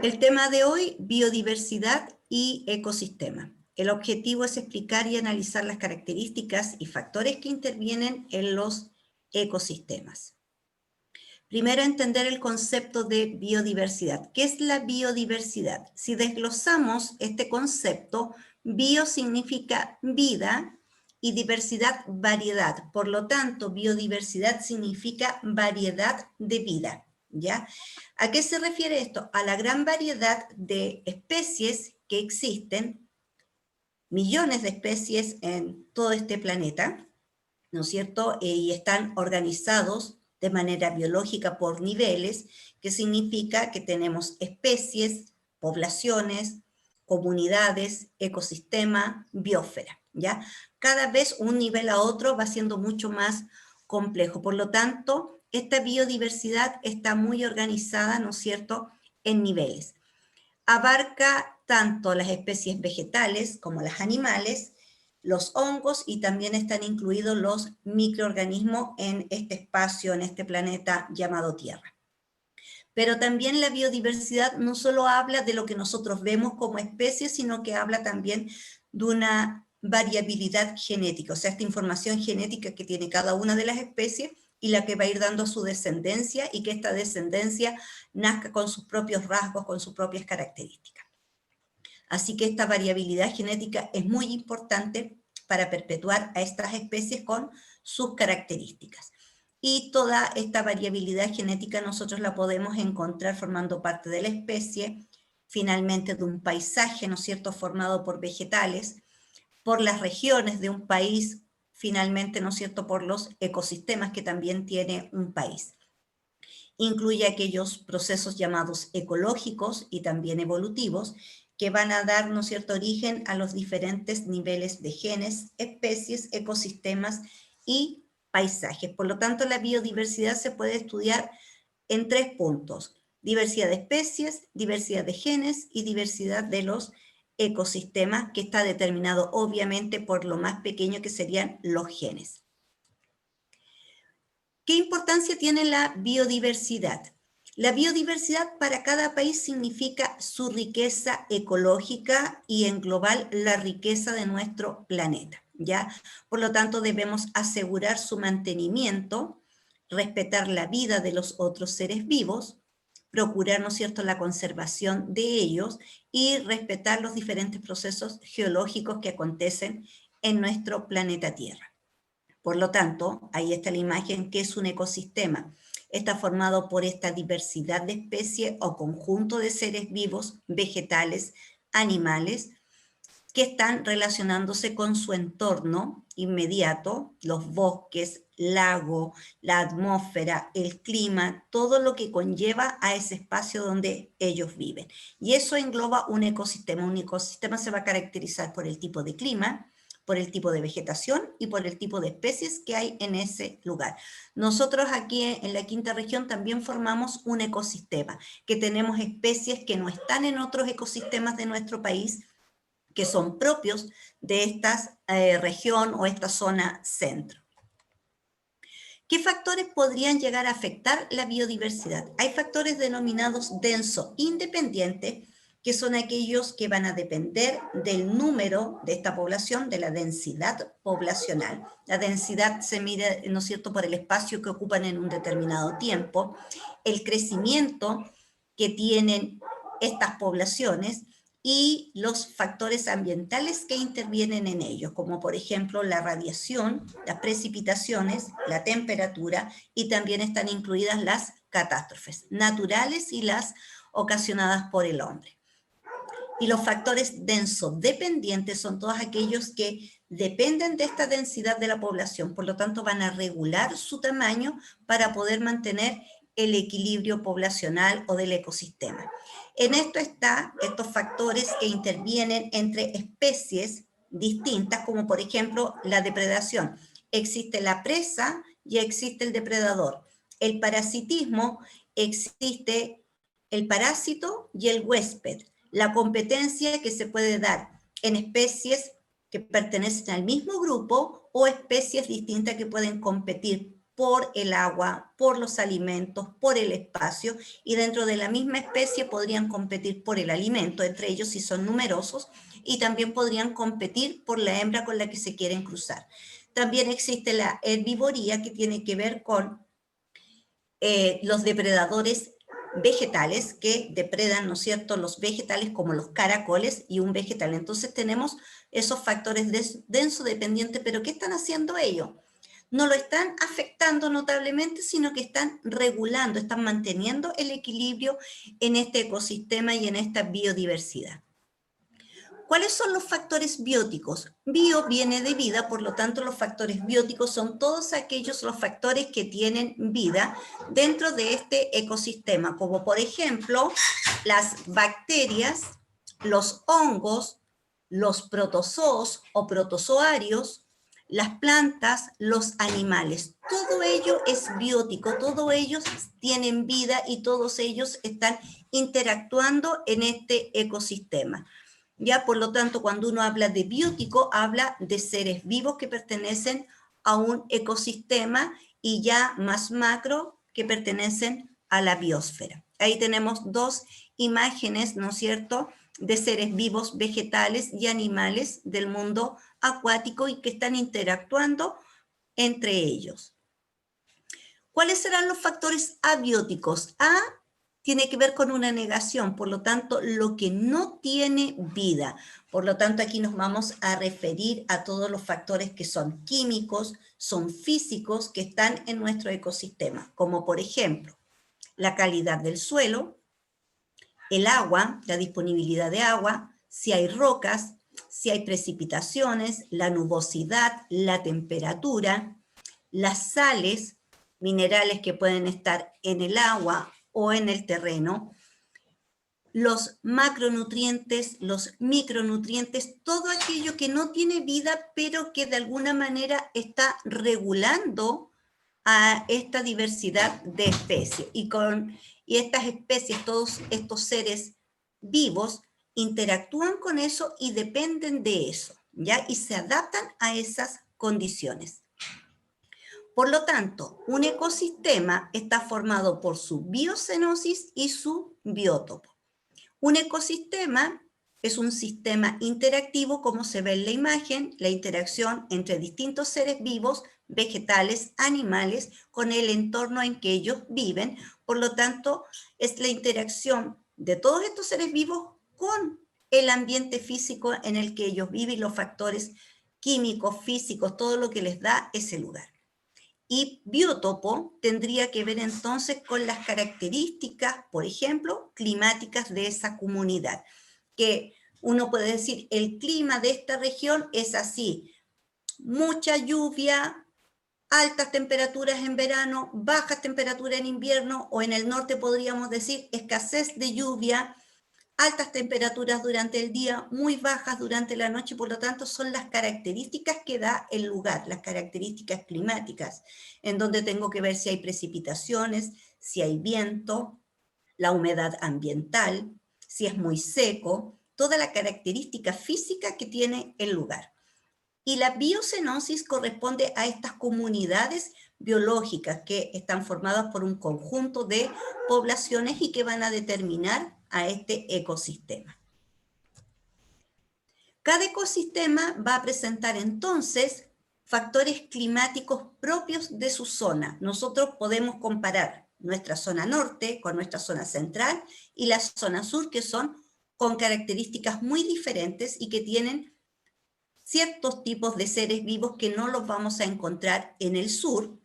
El tema de hoy, biodiversidad y ecosistema. El objetivo es explicar y analizar las características y factores que intervienen en los ecosistemas. Primero, entender el concepto de biodiversidad. ¿Qué es la biodiversidad? Si desglosamos este concepto, bio significa vida y diversidad, variedad. Por lo tanto, biodiversidad significa variedad de vida, ¿ya? ¿A qué se refiere esto? A la gran variedad de especies que existen, millones de especies en todo este planeta, ¿no es cierto? Y están organizados de manera biológica por niveles, que significa que tenemos especies, poblaciones, comunidades, ecosistema, biosfera, ¿ya? Cada vez un nivel a otro va siendo mucho más complejo. Por lo tanto, esta biodiversidad está muy organizada, ¿no es cierto?, en niveles. Abarca tanto las especies vegetales como las animales, los hongos, y también están incluidos los microorganismos en este espacio, en este planeta llamado Tierra. Pero también la biodiversidad no solo habla de lo que nosotros vemos como especies, sino que habla también de una variabilidad genética, o sea, esta información genética que tiene cada una de las especies y la que va a ir dando a su descendencia, y que esta descendencia nazca con sus propios rasgos, con sus propias características. Así que esta variabilidad genética es muy importante para perpetuar a estas especies con sus características. Y toda esta variabilidad genética nosotros la podemos encontrar formando parte de la especie, finalmente de un paisaje, ¿no es cierto?, formado por vegetales, por las regiones de un país, finalmente, ¿no es cierto?, por los ecosistemas que también tiene un país. Incluye aquellos procesos llamados ecológicos y también evolutivos, que van a dar, ¿no es cierto?, origen a los diferentes niveles de genes, especies, ecosistemas y paisajes. Por lo tanto, la biodiversidad se puede estudiar en 3 puntos: diversidad de especies, diversidad de genes y diversidad de los ecosistemas, que está determinado obviamente por lo más pequeño, que serían los genes. ¿Qué importancia tiene la biodiversidad? La biodiversidad para cada país significa su riqueza ecológica y, en global, la riqueza de nuestro planeta, ¿ya? Por lo tanto, debemos asegurar su mantenimiento, respetar la vida de los otros seres vivos, procurar, ¿no es cierto?, la conservación de ellos y respetar los diferentes procesos geológicos que acontecen en nuestro planeta Tierra. Por lo tanto, ahí está la imagen. ¿Qué es un ecosistema? Está formado por esta diversidad de especies o conjunto de seres vivos, vegetales, animales, que están relacionándose con su entorno inmediato, los bosques, lagos, la atmósfera, el clima, todo lo que conlleva a ese espacio donde ellos viven. Y eso engloba un ecosistema. Un ecosistema se va a caracterizar por el tipo de clima, por el tipo de vegetación y por el tipo de especies que hay en ese lugar. Nosotros aquí en la quinta región también formamos un ecosistema, que tenemos especies que no están en otros ecosistemas de nuestro país, que son propios de esta región o esta zona centro. ¿Qué factores podrían llegar a afectar la biodiversidad? Hay factores denominados denso independientes, que son aquellos que van a depender del número de esta población, de la densidad poblacional. La densidad se mide, ¿no es cierto?, por el espacio que ocupan en un determinado tiempo, el crecimiento que tienen estas poblaciones y los factores ambientales que intervienen en ellos, como por ejemplo la radiación, las precipitaciones, la temperatura, y también están incluidas las catástrofes naturales y las ocasionadas por el hombre. Y los factores densodependientes son todos aquellos que dependen de esta densidad de la población, por lo tanto van a regular su tamaño para poder mantener el equilibrio poblacional o del ecosistema. En esto están estos factores que intervienen entre especies distintas, como por ejemplo la depredación. Existe la presa y existe el depredador. El parasitismo, existe el parásito y el huésped. La competencia que se puede dar en especies que pertenecen al mismo grupo o especies distintas que pueden competir por el agua, por los alimentos, por el espacio, y dentro de la misma especie podrían competir por el alimento, entre ellos si son numerosos, y también podrían competir por la hembra con la que se quieren cruzar. También existe la herbivoría, que tiene que ver con los depredadores vegetales que depredan, ¿no es cierto?, los vegetales como los caracoles y un vegetal. Entonces tenemos esos factores denso-dependientes, pero ¿qué están haciendo ellos? No lo están afectando notablemente, sino que están regulando, están manteniendo el equilibrio en este ecosistema y en esta biodiversidad. ¿Cuáles son los factores bióticos? Bio viene de vida, por lo tanto los factores bióticos son todos aquellos los factores que tienen vida dentro de este ecosistema, como por ejemplo las bacterias, los hongos, los protozoos o protozoarios, las plantas, los animales. Todo ello es biótico, todos ellos tienen vida y todos ellos están interactuando en este ecosistema. Ya, por lo tanto, cuando uno habla de biótico, habla de seres vivos que pertenecen a un ecosistema y ya más macro que pertenecen a la biosfera. Ahí tenemos dos imágenes, ¿no es cierto?, de seres vivos, vegetales y animales del mundo acuático y que están interactuando entre ellos. ¿Cuáles serán los factores abióticos? A tiene que ver con una negación, por lo tanto, lo que no tiene vida. Por lo tanto, aquí nos vamos a referir a todos los factores que son químicos, son físicos, que están en nuestro ecosistema, como por ejemplo, la calidad del suelo, el agua, la disponibilidad de agua, si hay rocas, si hay precipitaciones, la nubosidad, la temperatura, las sales, minerales que pueden estar en el agua o en el terreno, los macronutrientes, los micronutrientes, todo aquello que no tiene vida, pero que de alguna manera está regulando a esta diversidad de especies. Y estas especies, todos estos seres vivos, interactúan con eso y dependen de eso, ¿ya? Y se adaptan a esas condiciones. Por lo tanto, un ecosistema está formado por su biocenosis y su biótopo. Un ecosistema es un sistema interactivo, como se ve en la imagen, la interacción entre distintos seres vivos, vegetales, animales, con el entorno en que ellos viven. Por lo tanto, es la interacción de todos estos seres vivos con el ambiente físico en el que ellos viven y los factores químicos, físicos, todo lo que les da ese lugar. Y biótopo tendría que ver entonces con las características, por ejemplo, climáticas de esa comunidad. Que uno puede decir, el clima de esta región es así, mucha lluvia, altas temperaturas en verano, bajas temperaturas en invierno, o en el norte podríamos decir escasez de lluvia, altas temperaturas durante el día, muy bajas durante la noche, por lo tanto son las características que da el lugar, las características climáticas, en donde tengo que ver si hay precipitaciones, si hay viento, la humedad ambiental, si es muy seco, toda la característica física que tiene el lugar. Y la biocenosis corresponde a estas comunidades biológicas que están formadas por un conjunto de poblaciones y que van a determinar a este ecosistema. Cada ecosistema va a presentar entonces factores climáticos propios de su zona. Nosotros podemos comparar nuestra zona norte con nuestra zona central y la zona sur, que son con características muy diferentes y que tienen ciertos tipos de seres vivos que no los vamos a encontrar en el sur,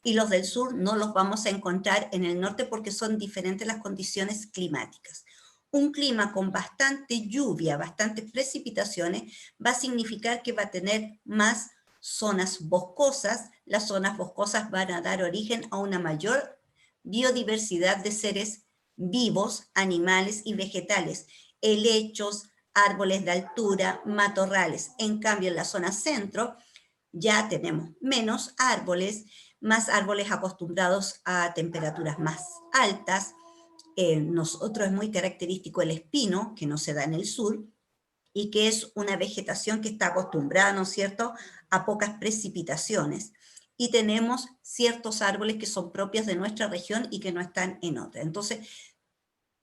y los del sur no los vamos a encontrar en el norte porque son diferentes las condiciones climáticas. Un clima con bastante lluvia, bastantes precipitaciones, va a significar que va a tener más zonas boscosas. Las zonas boscosas van a dar origen a una mayor biodiversidad de seres vivos, animales y vegetales, helechos, árboles de altura, matorrales. En cambio, en la zona centro ya tenemos menos árboles, más árboles acostumbrados a temperaturas más altas. Nosotros es muy característico el espino, que no se da en el sur, y que es una vegetación que está acostumbrada, ¿no es cierto?, a pocas precipitaciones. y tenemos ciertos árboles que son propios de nuestra región y que no están en otra. Entonces,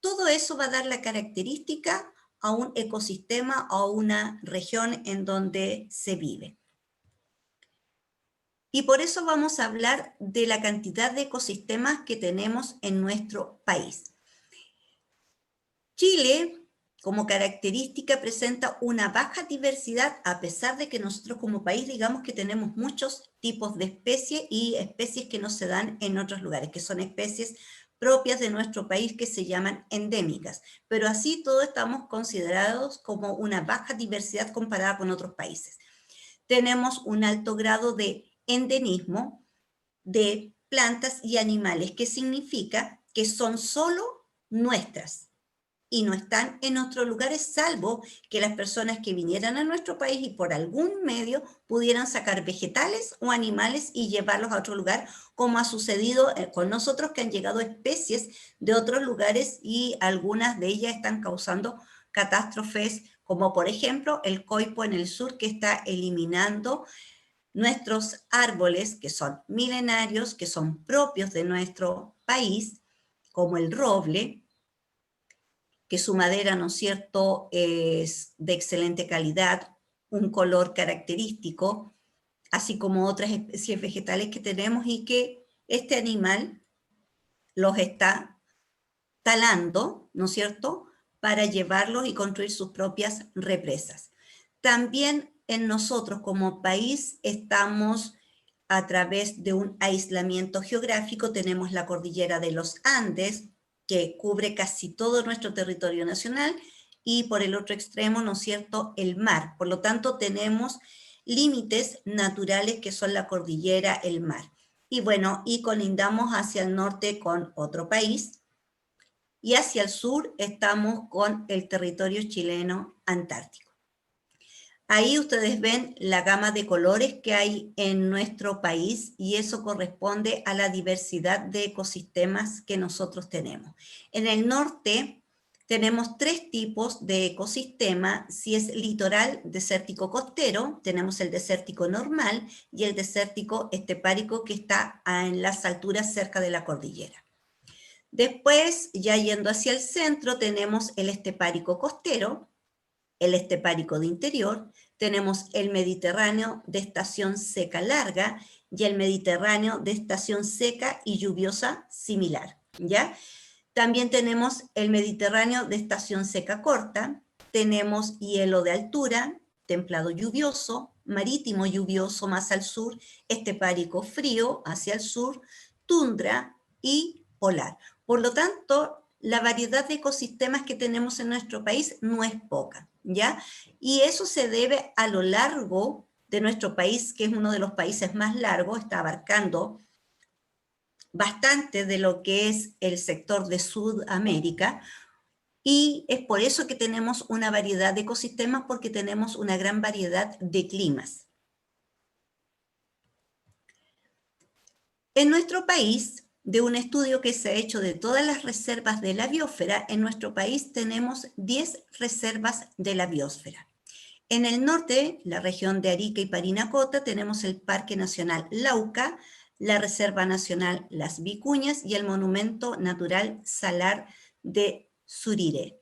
todo eso va a dar la característica a un ecosistema o a una región en donde se vive. Y por eso vamos a hablar de la cantidad de ecosistemas que tenemos en nuestro país. Chile, como característica, presenta una baja diversidad, a pesar de que nosotros como país digamos que tenemos muchos tipos de especies y especies que no se dan en otros lugares, que son especies propias de nuestro país que se llaman endémicas, pero así todos estamos considerados como una baja diversidad comparada con otros países. Tenemos un alto grado de endemismo de plantas y animales, que significa que son solo nuestras y no están en otros lugares, salvo que las personas que vinieran a nuestro país y por algún medio pudieran sacar vegetales o animales y llevarlos a otro lugar, como ha sucedido con nosotros, que han llegado especies de otros lugares y algunas de ellas están causando catástrofes, como por ejemplo el coipo en el sur, que está eliminando nuestros árboles, que son milenarios, que son propios de nuestro país, como el roble, que su madera, ¿no es cierto?, es de excelente calidad, un color característico, así como otras especies vegetales que tenemos, y que este animal los está talando, ¿no es cierto?, para llevarlos y construir sus propias represas. También en nosotros como país estamos a través de un aislamiento geográfico, tenemos la cordillera de los Andes, que cubre casi todo nuestro territorio nacional, y por el otro extremo, ¿no es cierto?, el mar. Por lo tanto, tenemos límites naturales que son la cordillera, el mar. Y bueno, y colindamos hacia el norte con otro país, y hacia el sur estamos con el territorio chileno antártico. Ahí ustedes ven la gama de colores que hay en nuestro país, y eso corresponde a la diversidad de ecosistemas que nosotros tenemos. En el norte tenemos tres tipos de ecosistema. Si es litoral, desértico costero, tenemos el desértico normal y el desértico estepárico, que está en las alturas cerca de la cordillera. Después, ya yendo hacia el centro, tenemos el estepárico costero, el estepárico de interior, tenemos el Mediterráneo de estación seca larga y el Mediterráneo de estación seca y lluviosa similar, ¿ya? También tenemos el Mediterráneo de estación seca corta, tenemos hielo de altura, templado lluvioso, marítimo lluvioso más al sur, estepárico frío hacia el sur, tundra y polar. Por lo tanto, la variedad de ecosistemas que tenemos en nuestro país no es poca, ¿ya? Y eso se debe a lo largo de nuestro país, que es uno de los países más largos, está abarcando bastante de lo que es el sector de Sudamérica, y es por eso que tenemos una variedad de ecosistemas, porque tenemos una gran variedad de climas. En nuestro país, de un estudio que se ha hecho de todas las reservas de la biosfera, en nuestro país tenemos 10 reservas de la biosfera. En el norte, la región de Arica y Parinacota, tenemos el Parque Nacional Lauca, la Reserva Nacional Las Vicuñas y el Monumento Natural Salar de Surire.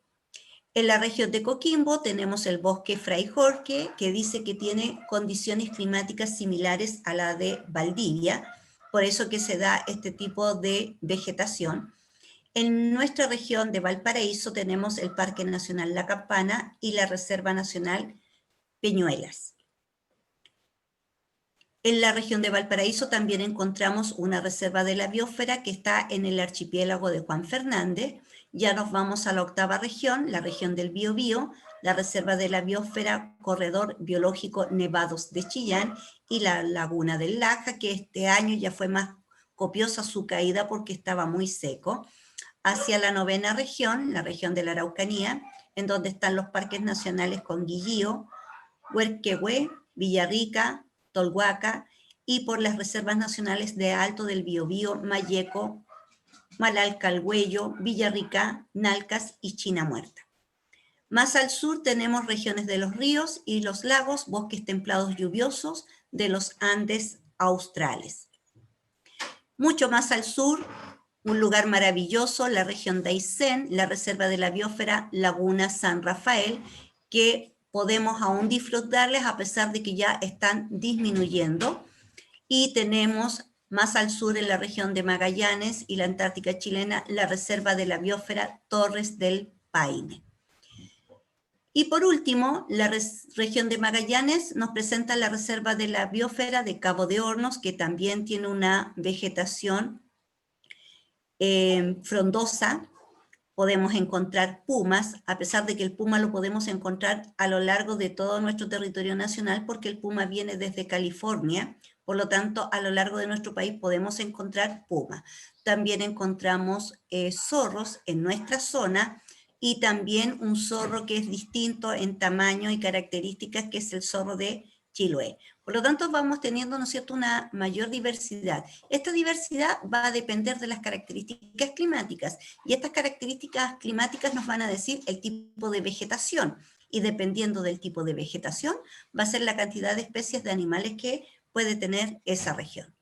En la región de Coquimbo tenemos el Bosque Fray Jorge, que dice que tiene condiciones climáticas similares a la de Valdivia, por eso que se da este tipo de vegetación. En nuestra región de Valparaíso tenemos el Parque Nacional La Campana y la Reserva Nacional Peñuelas. En la región de Valparaíso también encontramos una reserva de la biosfera que está en el archipiélago de Juan Fernández. Ya nos vamos a la octava región, la región del Biobío, la reserva de la biosfera Corredor Biológico Nevados de Chillán y la laguna del Laja, que este año ya fue más copiosa su caída porque estaba muy seco. Hacia la novena región, la región de la Araucanía, en donde están los parques nacionales Conguillío, Huerquehue, Villarrica, Tolhuaca, y por las reservas nacionales de Alto del Biobío, Mayeco, Malalcalhuello, Villarrica, Nalcas y China Muerta. Más al sur tenemos regiones de los ríos y los lagos, bosques templados lluviosos de los Andes australes. Mucho más al sur, un lugar maravilloso, la región de Aysén, la Reserva de la Biosfera Laguna San Rafael, que podemos aún disfrutarles a pesar de que ya están disminuyendo. Y tenemos más al sur, en la región de Magallanes y la Antártica chilena, la Reserva de la Biosfera Torres del Paine. Y por último, la región de Magallanes nos presenta la Reserva de la Biosfera de Cabo de Hornos, que también tiene una vegetación frondosa. Podemos encontrar pumas, a pesar de que el puma lo podemos encontrar a lo largo de todo nuestro territorio nacional, porque el puma viene desde California. Por lo tanto, a lo largo de nuestro país podemos encontrar puma. También encontramos zorros en nuestra zona, y también un zorro que es distinto en tamaño y características, que es el zorro de Chiloé. Por lo tanto, vamos teniendo, ¿no es cierto?, una mayor diversidad. Esta diversidad va a depender de las características climáticas, y estas características climáticas nos van a decir el tipo de vegetación, y dependiendo del tipo de vegetación, va a ser la cantidad de especies de animales que puede tener esa región.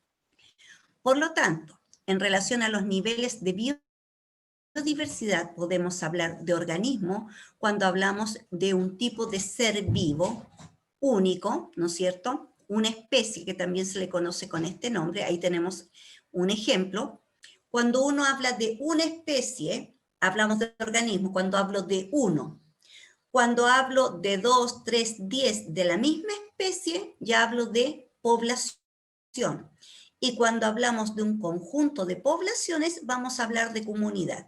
Por lo tanto, en relación a los niveles de biodiversidad, podemos hablar de organismo cuando hablamos de un tipo de ser vivo único, ¿no es cierto?, una especie que también se le conoce con este nombre. Ahí tenemos un ejemplo. Cuando uno habla de una especie, hablamos de organismo. Cuando hablo de uno, cuando hablo de 2, 3, 10 de la misma especie, ya hablo de población. Y cuando hablamos de un conjunto de poblaciones, vamos a hablar de comunidad.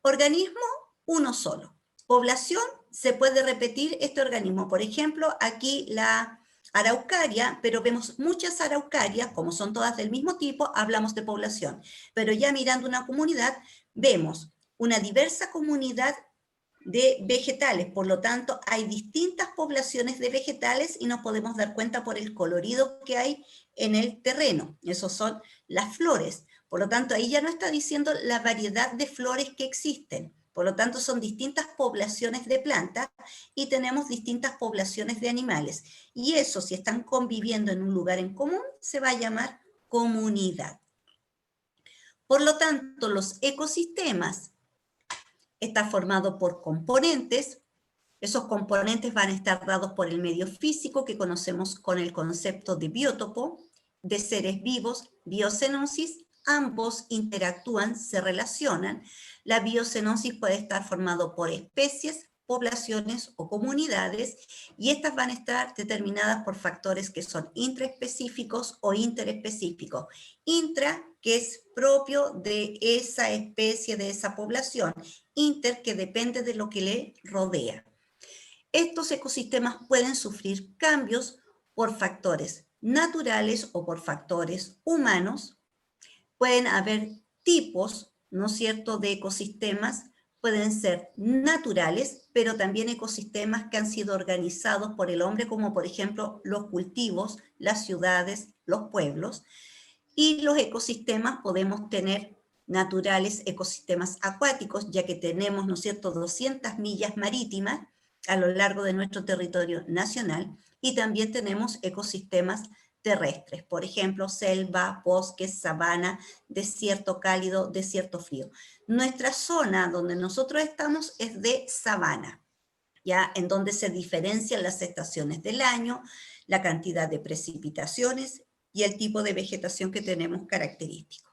Organismo, uno solo. Población, se puede repetir este organismo. Por ejemplo, aquí la araucaria, pero vemos muchas araucarias, como son todas del mismo tipo, hablamos de población. Pero ya mirando una comunidad, vemos una diversa comunidad de vegetales. Por lo tanto, hay distintas poblaciones de vegetales y nos podemos dar cuenta por el colorido que hay en el terreno. Esos son las flores. Por lo tanto, ahí ya no está diciendo la variedad de flores que existen. Por lo tanto, son distintas poblaciones de plantas y tenemos distintas poblaciones de animales. Y eso, si están conviviendo en un lugar en común, se va a llamar comunidad. Por lo tanto, los ecosistemas están formados por componentes. Esos componentes van a estar dados por el medio físico, que conocemos con el concepto de biótopo, de seres vivos, biocenosis. Ambos interactúan, se relacionan. La biocenosis puede estar formado por especies, poblaciones o comunidades, y estas van a estar determinadas por factores que son intraespecíficos o interespecíficos. Intra, que es propio de esa especie, de esa población. Inter, que depende de lo que le rodea. Estos ecosistemas pueden sufrir cambios por factores naturales o por factores humanos. Pueden haber tipos, ¿no es cierto?, de ecosistemas. Pueden ser naturales, pero también ecosistemas que han sido organizados por el hombre, como por ejemplo los cultivos, las ciudades, los pueblos. Y los ecosistemas podemos tener naturales, ecosistemas acuáticos, ya que tenemos, ¿no es cierto?, 200 millas marítimas a lo largo de nuestro territorio nacional, y también tenemos ecosistemas terrestres, por ejemplo, selva, bosques, sabana, desierto cálido, desierto frío. Nuestra zona donde nosotros estamos es de sabana, ya, en donde se diferencian las estaciones del año, la cantidad de precipitaciones y el tipo de vegetación que tenemos característico.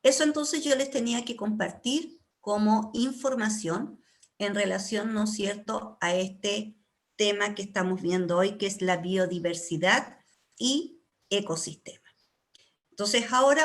Eso entonces yo les tenía que compartir como información en relación, ¿no es cierto?, a este tema que estamos viendo hoy, que es la biodiversidad y ecosistema. Entonces ahora